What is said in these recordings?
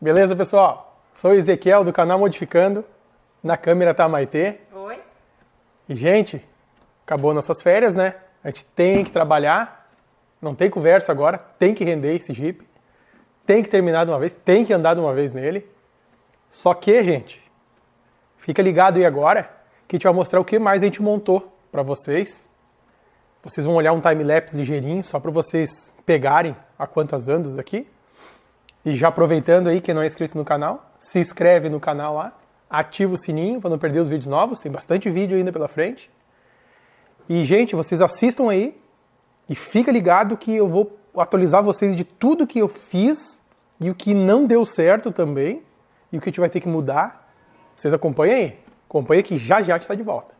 Beleza, pessoal? Sou o Ezequiel do canal Modificando. Na câmera tá a Maitê. Oi. E, gente, acabou nossas férias, né? A gente tem que trabalhar. Não tem conversa agora. Tem que render esse Jeep. Tem que terminar de uma vez. Tem que andar de uma vez nele. Só que, gente, fica ligado aí agora que a gente vai mostrar o que mais a gente montou pra vocês. Vocês vão olhar um time-lapse ligeirinho, só para vocês pegarem a quantas andas aqui. E já aproveitando aí, quem não é inscrito no canal, se inscreve no canal lá, ativa o sininho para não perder os vídeos novos, tem bastante vídeo ainda pela frente. E, gente, vocês assistam aí e fica ligado que eu vou atualizar vocês de tudo que eu fiz e o que não deu certo também e o que a gente vai ter que mudar. Vocês acompanhem aí. Acompanhem que já a gente está de volta.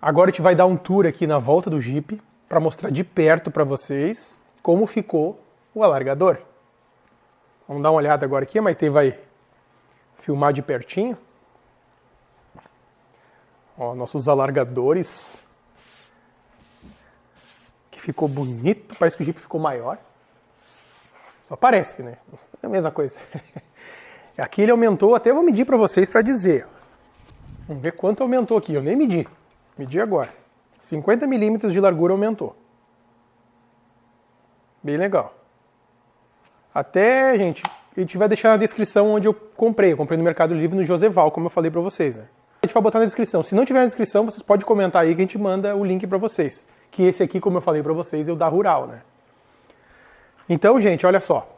Agora a gente vai dar um tour aqui na volta do Jeep para mostrar de perto para vocês como ficou o alargador. Vamos dar uma olhada agora aqui, a Maitê vai filmar de pertinho. Ó, nossos alargadores, que ficou bonito, parece que o Jeep ficou maior. Só parece, né? É a mesma coisa. Aqui ele aumentou, até vou medir para vocês para dizer. Vamos ver quanto aumentou aqui, eu nem medi. Medi agora. 50 milímetros de largura aumentou. Bem legal. Até, gente, a gente vai deixar na descrição onde eu comprei. Eu comprei no Mercado Livre, no Joseval, como eu falei pra vocês, né? A gente vai botar na descrição. Se não tiver na descrição, vocês podem comentar aí que a gente manda o link pra vocês. Que esse aqui, como eu falei pra vocês, é o da Rural, né? Então, gente, olha só.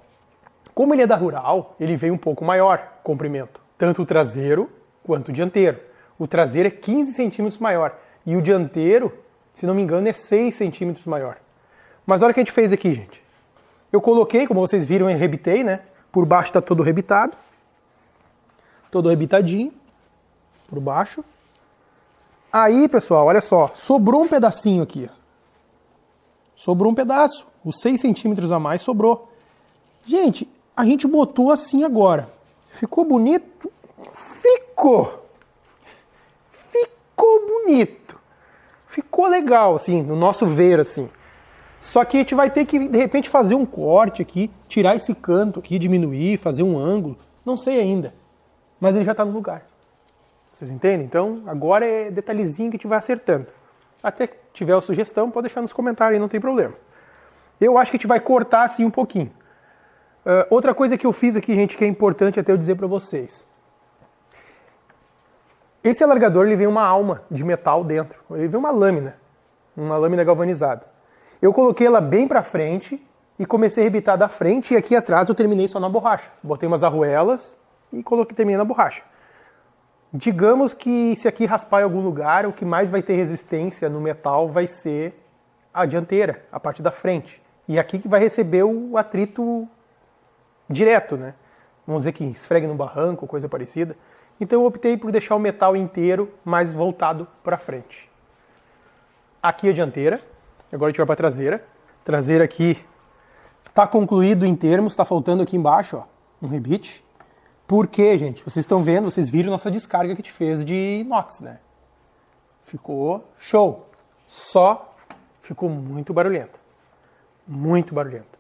Como ele é da Rural, ele veio um pouco maior, comprimento. Tanto o traseiro quanto o dianteiro. O traseiro é 15 centímetros maior. E o dianteiro, se não me engano, é 6 centímetros maior. Mas olha o que a gente fez aqui, gente. Eu coloquei, como vocês viram, eu rebitei, né? Por baixo está todo rebitado. Todo rebitadinho. Por baixo. Aí, pessoal, olha só. Sobrou um pedacinho aqui. Sobrou um pedaço. Os 6 centímetros a mais sobrou. Gente, a gente botou assim agora. Ficou bonito? Ficou! Ficou bonito. Ficou legal, assim, no nosso ver, assim. Só que a gente vai ter que, de repente, fazer um corte aqui, tirar esse canto aqui, diminuir, fazer um ângulo. Não sei ainda. Mas ele já está no lugar. Vocês entendem? Então, agora é detalhezinho que a gente vai acertando. Até tiver sugestão, pode deixar nos comentários aí, não tem problema. Eu acho que a gente vai cortar assim um pouquinho. Outra coisa que eu fiz aqui, gente, que é importante até eu dizer para vocês. Esse alargador, ele vem uma alma de metal dentro. Ele vem uma lâmina galvanizada. Eu coloquei ela bem para frente e comecei a arrebitar da frente, e aqui atrás eu terminei só na borracha. Botei umas arruelas e terminei na borracha. Digamos que se aqui raspar em algum lugar, o que mais vai ter resistência no metal vai ser a dianteira, a parte da frente. E aqui que vai receber o atrito direto, né? Vamos dizer que esfregue no barranco, coisa parecida. Então eu optei por deixar o metal inteiro mais voltado para frente. Aqui a dianteira, agora a gente vai para a traseira. Traseira aqui está concluído em termos, está faltando aqui embaixo, ó, um rebite. Por quê, gente? Vocês estão vendo, vocês viram nossa descarga que a gente fez de inox, né? Ficou show. Só ficou muito barulhenta. Muito barulhenta.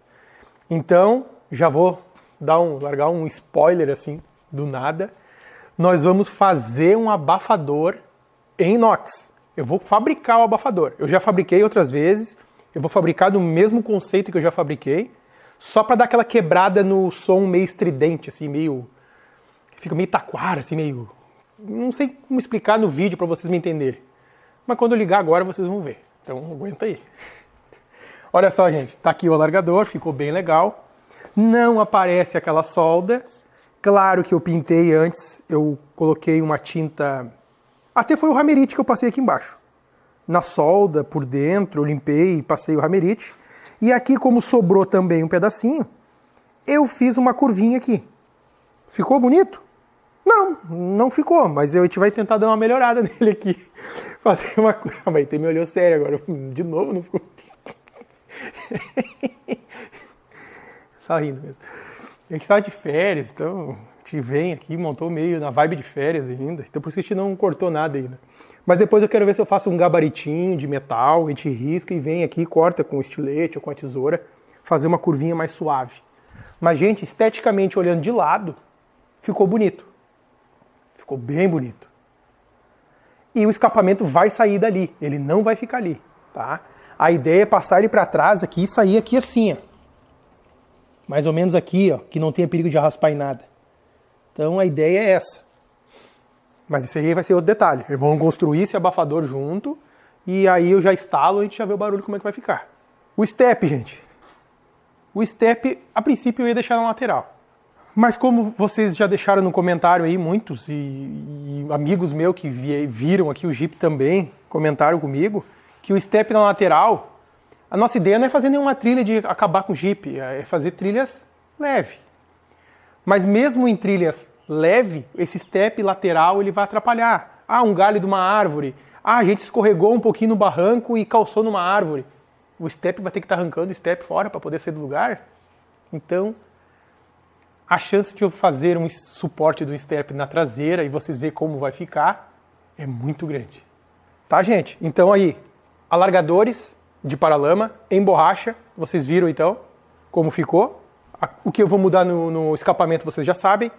Então, já vou largar um spoiler assim, do nada. Nós vamos fazer um abafador em inox. Eu vou fabricar o abafador. Eu já fabriquei outras vezes. Eu vou fabricar do mesmo conceito que eu já fabriquei. Só para dar aquela quebrada no som meio estridente, assim, meio... Fica meio taquara, assim, meio... Não sei como explicar no vídeo para vocês me entenderem. Mas quando eu ligar agora, vocês vão ver. Então, aguenta aí. Olha só, gente. Tá aqui o alargador, ficou bem legal. Não aparece aquela solda. Claro que eu pintei antes. Eu coloquei uma tinta... Até foi o Ramerite que eu passei aqui embaixo. Na solda, por dentro, eu limpei e passei o Ramerite. E aqui, como sobrou também um pedacinho, eu fiz uma curvinha aqui. Ficou bonito? Não, não ficou, mas a gente vai tentar dar uma melhorada nele aqui. Fazer uma curva. A Maitê me olhou sério agora. De novo, não ficou. Só rindo mesmo. A gente tava de férias, então a gente vem aqui, montou meio na vibe de férias ainda. Então por isso que a gente não cortou nada ainda. Mas depois eu quero ver se eu faço um gabaritinho de metal, a gente risca e vem aqui, corta com o estilete ou com a tesoura, fazer uma curvinha mais suave. Mas, gente, esteticamente olhando de lado, ficou bonito. Ficou bem bonito. E o escapamento vai sair dali, ele não vai ficar ali, tá? A ideia é passar ele para trás aqui e sair aqui assim, ó. Mais ou menos aqui, ó, que não tenha perigo de raspar em nada. Então a ideia é essa. Mas isso aí vai ser outro detalhe. Vamos construir esse abafador junto e aí eu já instalo e a gente já vê o barulho como é que vai ficar. O step, gente. O step, a princípio eu ia deixar na lateral. Mas como vocês já deixaram no comentário aí, muitos, e amigos meus que viram aqui o Jeep também, comentaram comigo, que o step na lateral, a nossa ideia não é fazer nenhuma trilha de acabar com o Jeep, é fazer trilhas leve. Mas mesmo em trilhas leve, esse step lateral ele vai atrapalhar. Ah, um galho de uma árvore. Ah, a gente escorregou um pouquinho no barranco e calçou numa árvore. O step vai ter que estar arrancando o step fora para poder sair do lugar. Então, a chance de eu fazer um suporte do step na traseira e vocês verem como vai ficar é muito grande. Tá, gente? Então aí, alargadores de paralama em borracha. Vocês viram então como ficou. O que eu vou mudar no escapamento vocês já sabem.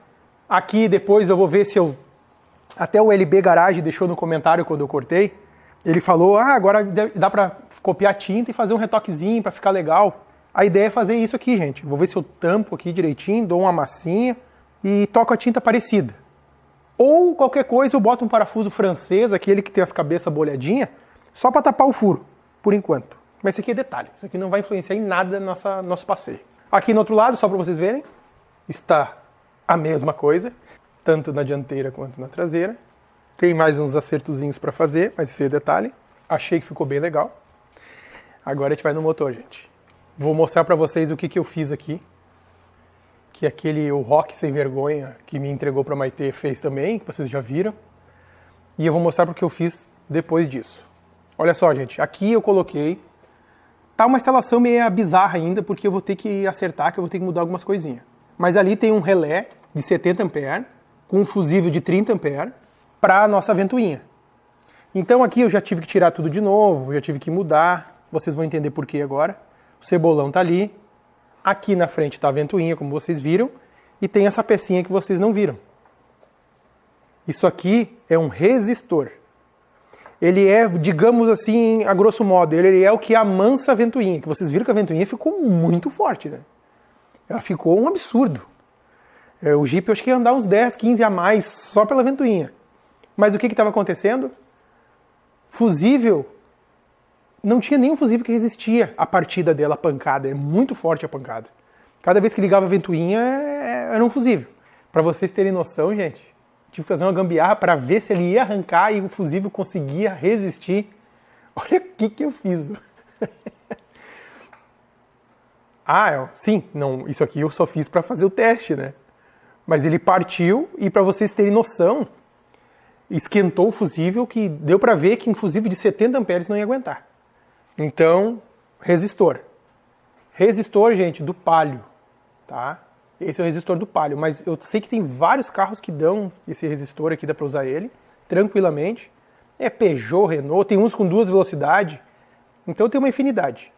Aqui depois eu vou ver se eu... Até o LB Garage deixou no comentário quando eu cortei. Ele falou, agora dá pra copiar tinta e fazer um retoquezinho pra ficar legal. A ideia é fazer isso aqui, gente. Vou ver se eu tampo aqui direitinho, dou uma massinha e toco a tinta parecida. Ou qualquer coisa eu boto um parafuso francês, aquele que tem as cabeças bolhadinhas, só pra tapar o furo, por enquanto. Mas isso aqui é detalhe. Isso aqui não vai influenciar em nada no nosso passeio. Aqui no outro lado, só pra vocês verem, está a mesma coisa, tanto na dianteira quanto na traseira. Tem mais uns acertozinhos para fazer, mas esse é detalhe. Achei que ficou bem legal. Agora a gente vai no motor, gente. Vou mostrar para vocês o que eu fiz aqui. Que o Rock Sem Vergonha que me entregou para Maitê fez também, que vocês já viram. E eu vou mostrar porque eu fiz depois disso. Olha só, gente. Aqui eu coloquei... Tá uma instalação meio bizarra ainda, porque eu vou ter que acertar, que eu vou ter que mudar algumas coisinhas. Mas ali tem um relé de 70 A, com um fusível de 30 A, para a nossa ventoinha. Então aqui eu já tive que tirar tudo de novo, já tive que mudar, vocês vão entender por que agora. O cebolão tá ali, aqui na frente tá a ventoinha, como vocês viram, e tem essa pecinha que vocês não viram. Isso aqui é um resistor. ele é, digamos assim, a grosso modo, ele é o que amansa a ventoinha. Que vocês viram que a ventoinha ficou muito forte, né? Ela ficou um absurdo. O Jeep eu acho que ia andar uns 10, 15 a mais só pela ventoinha. Mas o que estava acontecendo? Fusível, não tinha nenhum fusível que resistia à partida dela, a pancada. É muito forte a pancada. Cada vez que ligava a ventoinha, era um fusível. Para vocês terem noção, gente, tive que fazer uma gambiarra para ver se ele ia arrancar e o fusível conseguia resistir. Olha o que eu fiz. Sim, não, isso aqui eu só fiz para fazer o teste, né? Mas ele partiu e, para vocês terem noção, esquentou o fusível, que deu para ver que um fusível de 70 amperes não ia aguentar. Então, resistor. Resistor, gente, do Palio, tá? Esse é o resistor do Palio, mas eu sei que tem vários carros que dão esse resistor aqui, dá para usar ele tranquilamente. É Peugeot, Renault, tem uns com 2 velocidades, então tem uma infinidade.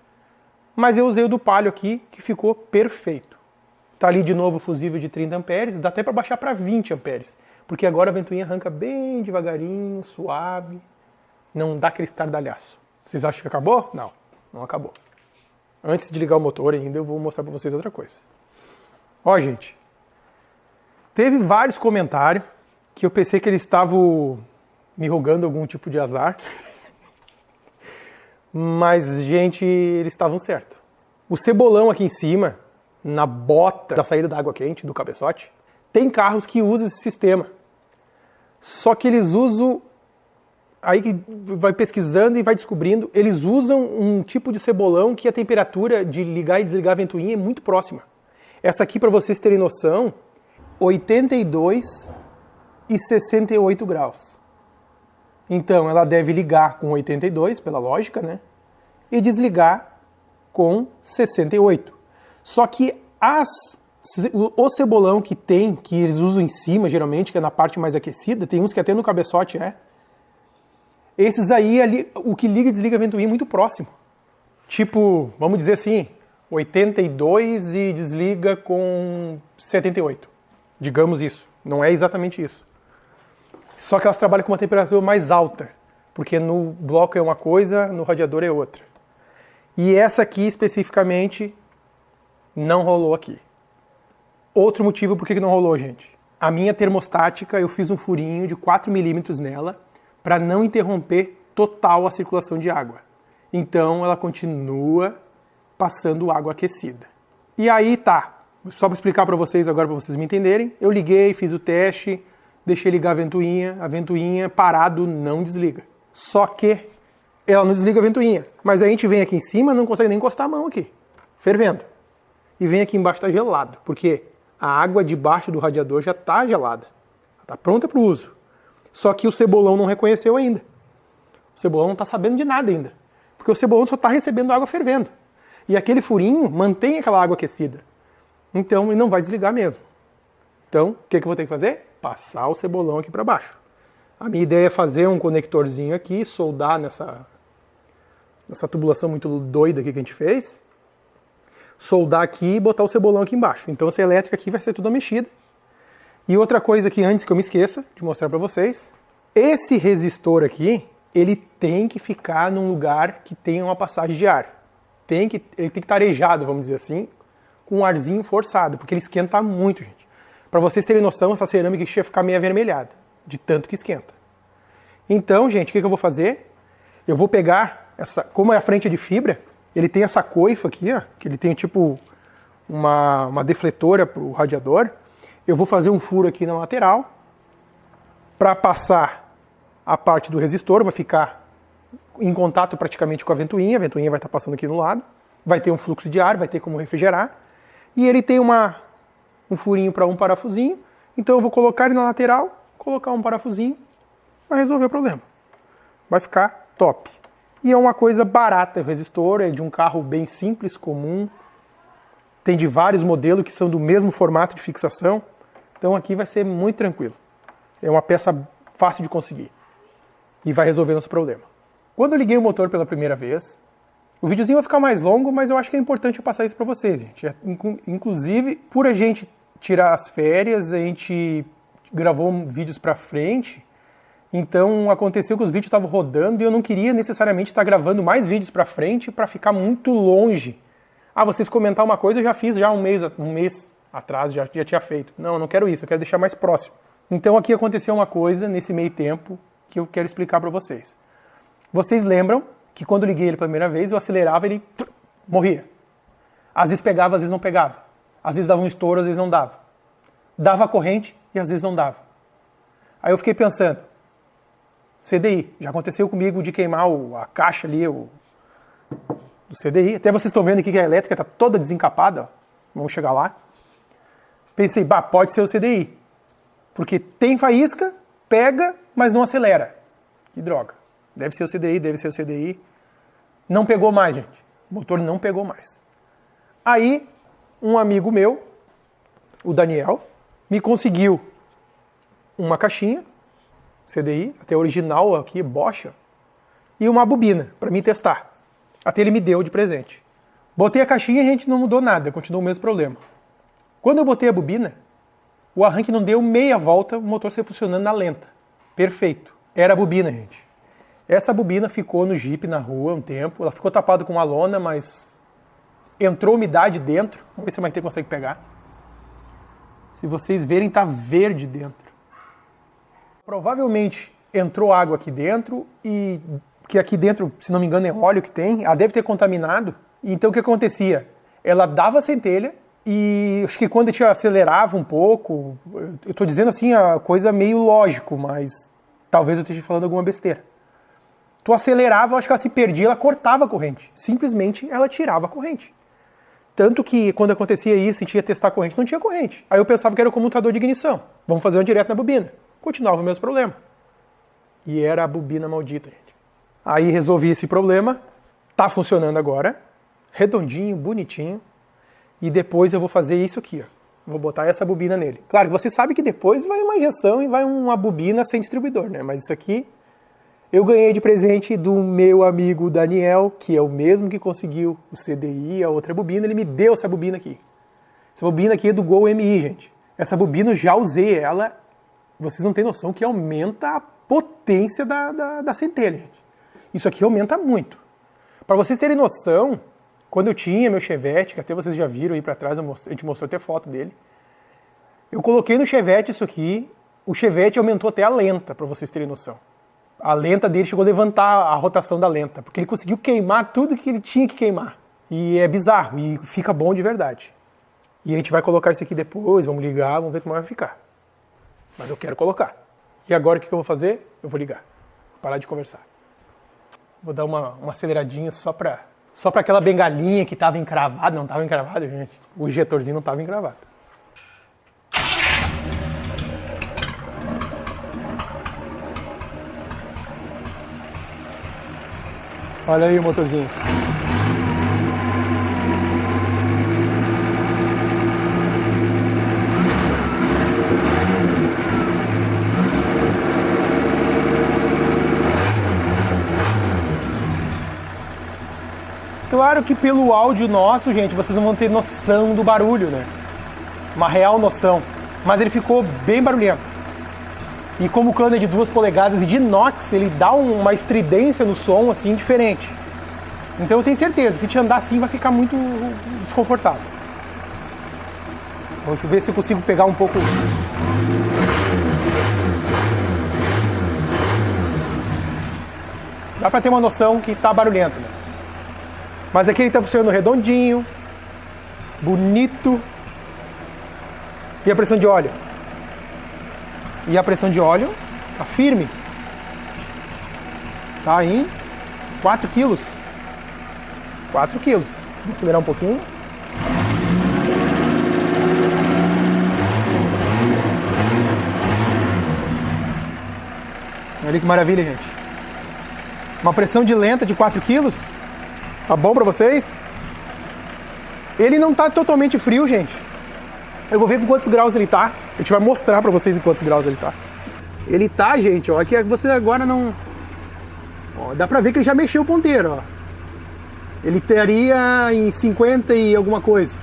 Mas eu usei o do Palio aqui, que ficou perfeito. Tá ali de novo o fusível de 30 amperes, dá até para baixar para 20 amperes, porque agora a ventoinha arranca bem devagarinho, suave, não dá aquele estardalhaço. Vocês acham que acabou? Não, não acabou. Antes de ligar o motor ainda, eu vou mostrar para vocês outra coisa. Ó, gente, teve vários comentários que eu pensei que eles estavam me rogando algum tipo de azar, mas, gente, eles estavam certos. O cebolão aqui em cima, na bota da saída da água quente, do cabeçote, tem carros que usam esse sistema. Só que eles usam, aí que vai pesquisando e vai descobrindo, eles usam um tipo de cebolão que a temperatura de ligar e desligar a ventoinha é muito próxima. Essa aqui, para vocês terem noção, 82 e 68 graus. Então, ela deve ligar com 82, pela lógica, né? E desligar com 68. Só que o cebolão que eles usam em cima, geralmente, que é na parte mais aquecida, tem uns que até no cabeçote esses aí, ali, o que liga e desliga a ventoinha é muito próximo. Tipo, vamos dizer assim, 82 e desliga com 78. Digamos isso. Não é exatamente isso. Só que elas trabalham com uma temperatura mais alta, porque no bloco é uma coisa, no radiador é outra. E essa aqui, especificamente, não rolou aqui. Outro motivo por que não rolou, gente. A minha termostática, eu fiz um furinho de 4 milímetros nela para não interromper total a circulação de água. Então, ela continua passando água aquecida. E aí tá, só para explicar para vocês agora, para vocês me entenderem, eu liguei, fiz o teste, deixei ligar a ventoinha parado não desliga. Só que ela não desliga a ventoinha, mas a gente vem aqui em cima não consegue nem encostar a mão aqui, fervendo. E vem aqui embaixo, está gelado, porque a água debaixo do radiador já está gelada, está pronta para o uso. Só que o cebolão não reconheceu ainda. O cebolão não está sabendo de nada ainda, porque o cebolão só está recebendo água fervendo. E aquele furinho mantém aquela água aquecida. Então ele não vai desligar mesmo. Então, o que eu vou ter que fazer? Passar o cebolão aqui para baixo. A minha ideia é fazer um conectorzinho aqui, soldar nessa tubulação muito doida aqui que a gente fez. Soldar aqui e botar o cebolão aqui embaixo. Então essa elétrica aqui vai ser toda mexida. E outra coisa aqui, antes que eu me esqueça de mostrar para vocês, esse resistor aqui, ele tem que ficar num lugar que tenha uma passagem de ar. Ele tem que estar arejado, vamos dizer assim, com um arzinho forçado, porque ele esquenta muito, gente. Para vocês terem noção, essa cerâmica aqui ia ficar meio avermelhada, de tanto que esquenta. Então, gente, o que eu vou fazer? Eu vou pegar, como a frente é de fibra, ele tem essa coifa aqui, ó, que ele tem tipo uma defletora para o radiador. Eu vou fazer um furo aqui na lateral para passar a parte do resistor, vai ficar em contato praticamente com a ventoinha vai estar passando aqui no lado, vai ter um fluxo de ar, vai ter como refrigerar, e ele tem um furinho para um parafusinho, então eu vou colocar ele na lateral, colocar um parafusinho, vai resolver o problema. Vai ficar top. E é uma coisa barata, o resistor é de um carro bem simples, comum, tem de vários modelos que são do mesmo formato de fixação, então aqui vai ser muito tranquilo. É uma peça fácil de conseguir e vai resolver nosso problema. Quando eu liguei o motor pela primeira vez, o videozinho vai ficar mais longo, mas eu acho que é importante eu passar isso para vocês, gente. Inclusive, por a gente tirar as férias, a gente gravou vídeos para frente, Então aconteceu que os vídeos estavam rodando e eu não queria necessariamente estar gravando mais vídeos para frente para ficar muito longe. Ah, vocês comentar uma coisa eu já fiz já um mês atrás, já tinha feito. Não, eu não quero isso, eu quero deixar mais próximo. Então aqui aconteceu uma coisa nesse meio tempo que eu quero explicar para vocês. Vocês lembram que quando eu liguei ele pela primeira vez, eu acelerava e ele morria. Às vezes pegava, às vezes não pegava. Às vezes dava um estouro, às vezes não dava. Dava a corrente e às vezes não dava. Aí eu fiquei pensando, CDI, já aconteceu comigo de queimar a caixa ali do CDI. Até vocês estão vendo aqui que a elétrica está toda desencapada. Ó. Vamos chegar lá. Pensei, pode ser o CDI. Porque tem faísca, pega, mas não acelera. Que droga. Deve ser o CDI, deve ser o CDI. Não pegou mais, gente. O motor não pegou mais. Aí, um amigo meu, o Daniel, me conseguiu uma caixinha, CDI, até original aqui, Bosch, e uma bobina, para mim testar. Até ele me deu de presente. Botei a caixinha e a gente não mudou nada, continuou o mesmo problema. Quando eu botei a bobina, o arranque não deu meia volta, o motor saiu funcionando na lenta. Perfeito. Era a bobina, gente. Essa bobina ficou no Jeep na rua um tempo, ela ficou tapada com uma lona, mas entrou umidade dentro. Vamos ver se a Maite consegue pegar. Se vocês verem, tá verde dentro. Provavelmente entrou água aqui dentro e que aqui dentro, se não me engano, é óleo que tem. Ela deve ter contaminado. Então o que acontecia? Ela dava centelha e acho que quando a gente acelerava um pouco, eu estou dizendo assim a coisa meio lógico, mas talvez eu esteja falando alguma besteira. Tu acelerava, eu acho que ela se perdia, ela cortava a corrente. Simplesmente ela tirava a corrente. Tanto que quando acontecia isso, a gente ia testar a corrente, não tinha corrente. Aí eu pensava que era o comutador de ignição. Vamos fazer uma direto na bobina. Continuava o mesmo problema. E era a bobina maldita, gente. Aí resolvi esse problema. Tá funcionando agora. Redondinho, bonitinho. E depois eu vou fazer isso aqui, ó. Vou botar essa bobina nele. Claro, você sabe que depois vai uma injeção e vai uma bobina sem distribuidor, né? Mas isso aqui eu ganhei de presente do meu amigo Daniel, que é o mesmo que conseguiu o CDI, a outra bobina. Ele me deu essa bobina aqui. Essa bobina aqui é do Gol MI, gente. Essa bobina eu já usei ela. Vocês não têm noção que aumenta a potência da centelha, gente. Isso aqui aumenta muito. Para vocês terem noção, quando eu tinha meu Chevette, que até vocês já viram aí para trás, a gente mostrou até foto dele, eu coloquei no Chevette isso aqui, o Chevette aumentou até a lenta, para vocês terem noção. A lenta dele chegou a levantar a rotação da lenta, porque ele conseguiu queimar tudo que ele tinha que queimar. E é bizarro, e fica bom de verdade. E a gente vai colocar isso aqui depois, vamos ligar, vamos ver como vai ficar. Mas eu quero colocar. E agora o que eu vou fazer? Eu vou ligar. Parar de conversar. Vou dar uma aceleradinha só pra aquela bengalinha que estava encravada. Não estava encravada, gente. O injetorzinho não estava encravado. Olha aí o motorzinho. Claro que pelo áudio nosso, gente, vocês não vão ter noção do barulho, né? Uma real noção. Mas ele ficou bem barulhento. E como o cano é de 2 polegadas e de inox, ele dá uma estridência no som, assim, diferente. Então eu tenho certeza, se a gente andar assim vai ficar muito desconfortável. Deixa eu ver se eu consigo pegar um pouco... Dá pra ter uma noção que tá barulhento, né? Mas aqui ele tá funcionando redondinho, bonito. E a pressão de óleo? E a pressão de óleo tá firme. Tá em 4 quilos. 4 quilos. Vamos acelerar um pouquinho. Olha que maravilha, gente. Uma pressão de lenta de 4 quilos. Tá bom pra vocês? Ele não tá totalmente frio, gente. Eu vou ver com quantos graus ele tá. A gente vai mostrar pra vocês em quantos graus ele tá. Ele tá, gente, ó. Aqui você agora não... Ó, dá pra ver que ele já mexeu o ponteiro, ó. Ele estaria em 50 e alguma coisa.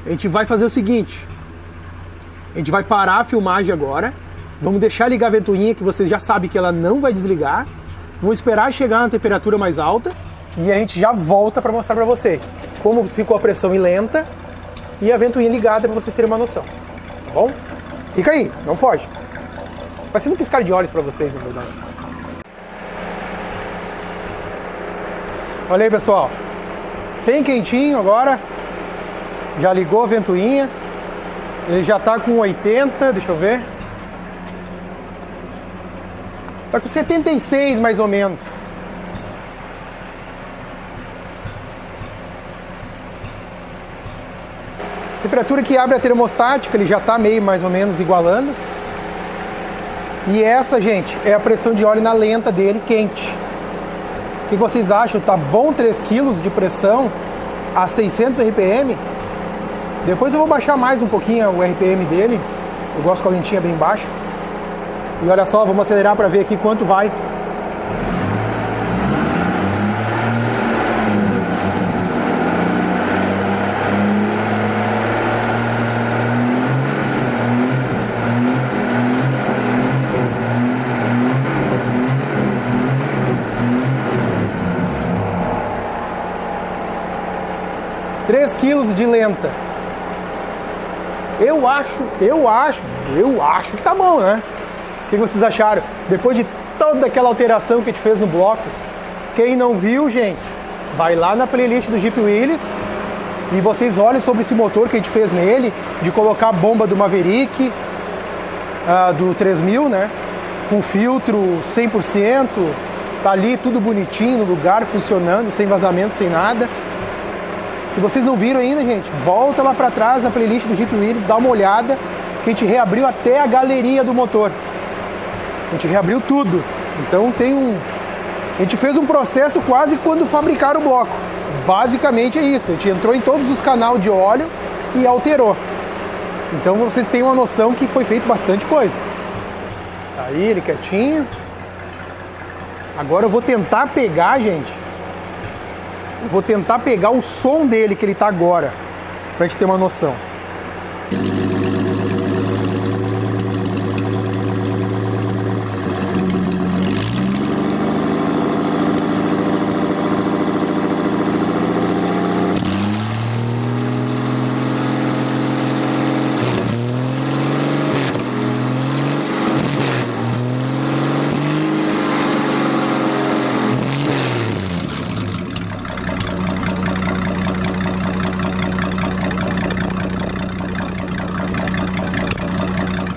A gente vai fazer o seguinte. A gente vai parar a filmagem agora Vamos deixar ligar a ventoinha, que vocês já sabem que ela não vai desligar. Vamos esperar chegar na temperatura mais alta e a gente já volta para mostrar para vocês como ficou a pressão em lenta e a ventoinha ligada para vocês terem uma noção. Tá bom? Fica aí, não foge. Vai ser um piscar de olhos para vocês, na verdade. Olha aí, pessoal. Bem quentinho agora. Já ligou a ventoinha. Ele já está com 80, deixa eu ver. Está com 76 mais ou menos. Temperatura que abre a termostática, ele já está meio mais ou menos igualando. E essa, gente, é a pressão de óleo na lenta dele, quente. O que vocês acham? Tá bom 3 kg de pressão a 600 RPM? Depois eu vou baixar mais um pouquinho o RPM dele. Eu gosto com a lentinha bem baixa. E olha só, vamos acelerar para ver aqui quanto vai. Três quilos de lenta. Eu acho que tá bom, né? O que vocês acharam? Depois de toda aquela alteração que a gente fez no bloco, quem não viu, gente, vai lá na playlist do Jeep Willys e vocês olhem sobre esse motor que a gente fez nele, de colocar a bomba do Maverick, do 3000, né? Com filtro 100%, tá ali tudo bonitinho, no lugar, funcionando, sem vazamento, sem nada. Se vocês não viram ainda, gente, volta lá para trás na playlist do Jeep Willys, dá uma olhada, que a gente reabriu até a galeria do motor. A gente reabriu tudo. Então a gente fez um processo quase quando fabricaram o bloco. Basicamente é isso. A gente entrou em todos os canais de óleo e alterou. Então vocês têm uma noção que foi feito bastante coisa. Tá aí ele quietinho. Agora eu vou tentar pegar, gente. Eu vou tentar pegar o som dele que ele tá agora, pra gente ter uma noção.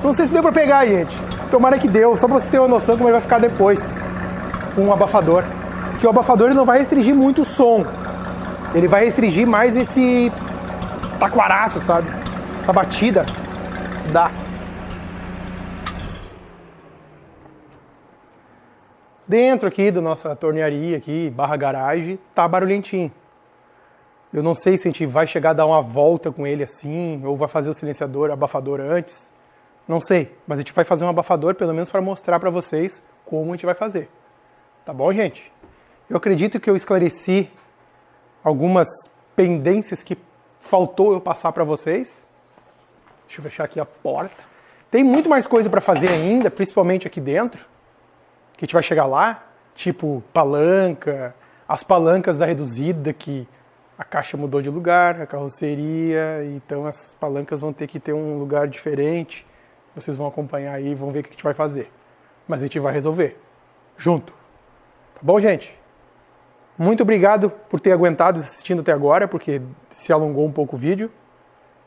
Não sei se deu pra pegar, gente. Tomara que deu, só pra você ter uma noção como ele vai ficar depois com o abafador. Que o abafador ele não vai restringir muito o som. Ele vai restringir mais esse taquaraço, sabe? Essa batida dá. Dentro aqui da nossa tornearia aqui, barra garagem, tá barulhentinho. Eu não sei se a gente vai chegar a dar uma volta com ele assim, ou vai fazer o silenciador, abafador antes. Não sei, mas a gente vai fazer um abafador pelo menos para mostrar para vocês como a gente vai fazer. Tá bom, gente? Eu acredito que eu esclareci algumas pendências que faltou eu passar para vocês. Deixa eu fechar aqui a porta. Tem muito mais coisa para fazer ainda, principalmente aqui dentro, que a gente vai chegar lá, tipo palanca, as palancas da reduzida, que a caixa mudou de lugar, a carroceria, então as palancas vão ter que ter um lugar diferente. Vocês vão acompanhar aí e vão ver o que a gente vai fazer. Mas a gente vai resolver. Junto. Tá bom, gente? Muito obrigado por ter aguentado assistindo até agora, porque se alongou um pouco o vídeo.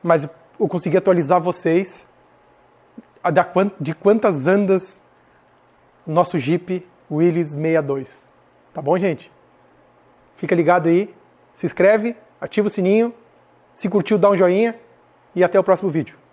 Mas eu consegui atualizar vocês de quantas andas o nosso Jeep Willys 62. Tá bom, gente? Fica ligado aí. Se inscreve, ativa o sininho. Se curtiu, dá um joinha. E até o próximo vídeo.